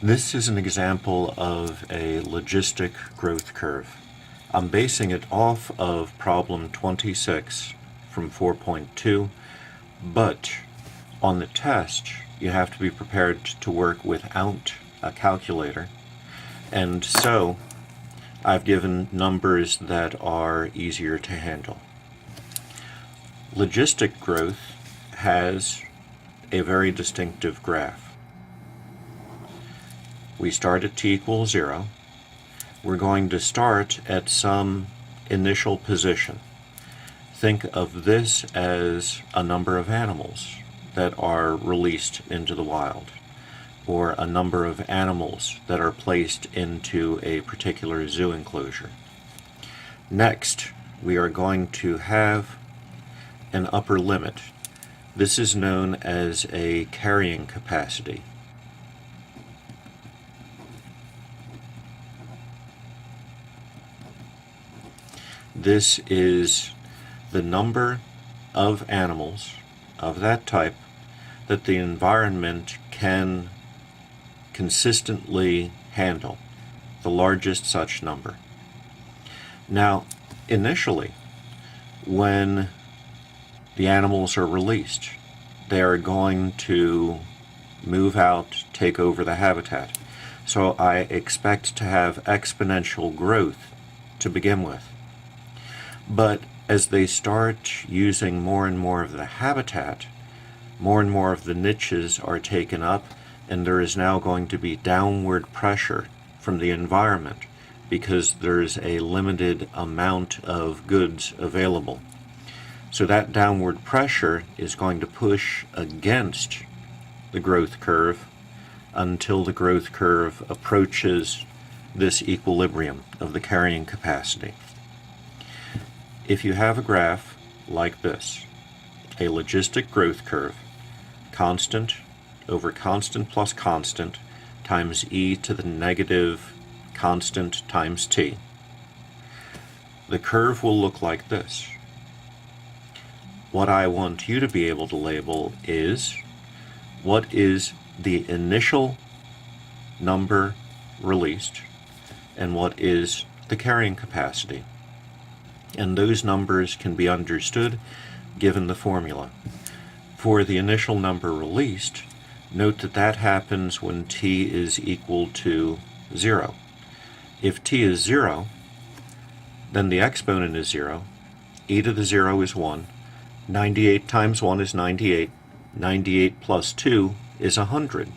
This is an example of a logistic growth curve. I'm basing it off of problem 26 from 4.2, but on the test you have to be prepared to work without a calculator, and so I've given numbers that are easier to handle. Logistic growth has a very distinctive graph. We start at t equals 0. We're going to start at some initial position. Think of this as a number of animals that are released into the wild, or a number of animals that are placed into a particular zoo enclosure. Next, we are going to have an upper limit. This is known as a carrying capacity. This is the number of animals of that type that the environment can consistently handle, the largest such number. Now, initially, when the animals are released, they are going to move out, take over the habitat. So I expect to have exponential growth to begin with. But as they start using more and more of the habitat, more and more of the niches are taken up, and there is now going to be downward pressure from the environment because there's a limited amount of goods available. So that downward pressure is going to push against the growth curve until the growth curve approaches this equilibrium of the carrying capacity. If you have a graph like this, a logistic growth curve, constant over constant plus constant times e to the negative constant times t, the curve will look like this. What I want you to be able to label is what is the initial number released and what is the carrying capacity. And those numbers can be understood given the formula. For the initial number released, note that that happens when t is equal to 0. If t is 0, then the exponent is 0, e to the 0 is 1, 98 times 1 is 98, 98 plus 2 is 100.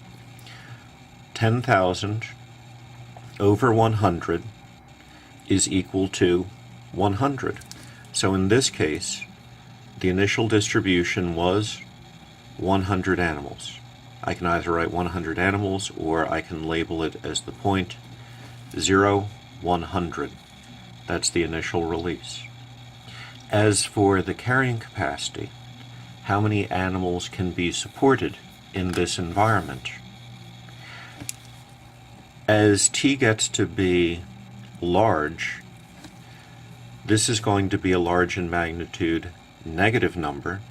10,000 over 100 is equal to 100. So in this case, the initial distribution was 100 animals. I can either write 100 animals or I can label it as the point 0, 100. That's the initial release. As for the carrying capacity, how many animals can be supported in this environment? As t gets to be large, this is going to be a large in magnitude negative number.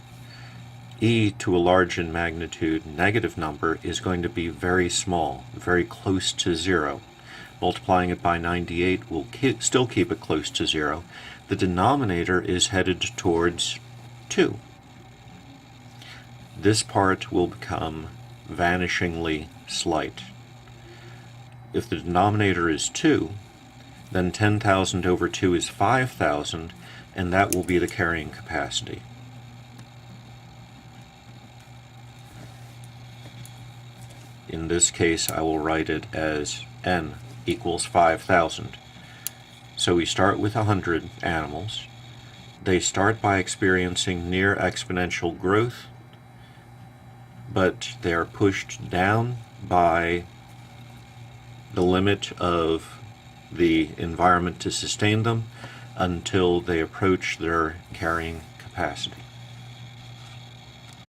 E to a large in magnitude negative number is going to be very small, very close to 0. Multiplying it by 98 will still keep it close to 0. The denominator is headed towards 2. This part will become vanishingly slight. If the denominator is 2, then 10,000 over 2 is 5,000, and that will be the carrying capacity. In this case, I will write it as n equals 5,000. So we start with 100 animals. They start by experiencing near exponential growth, but they are pushed down by the limit of the environment to sustain them until they approach their carrying capacity.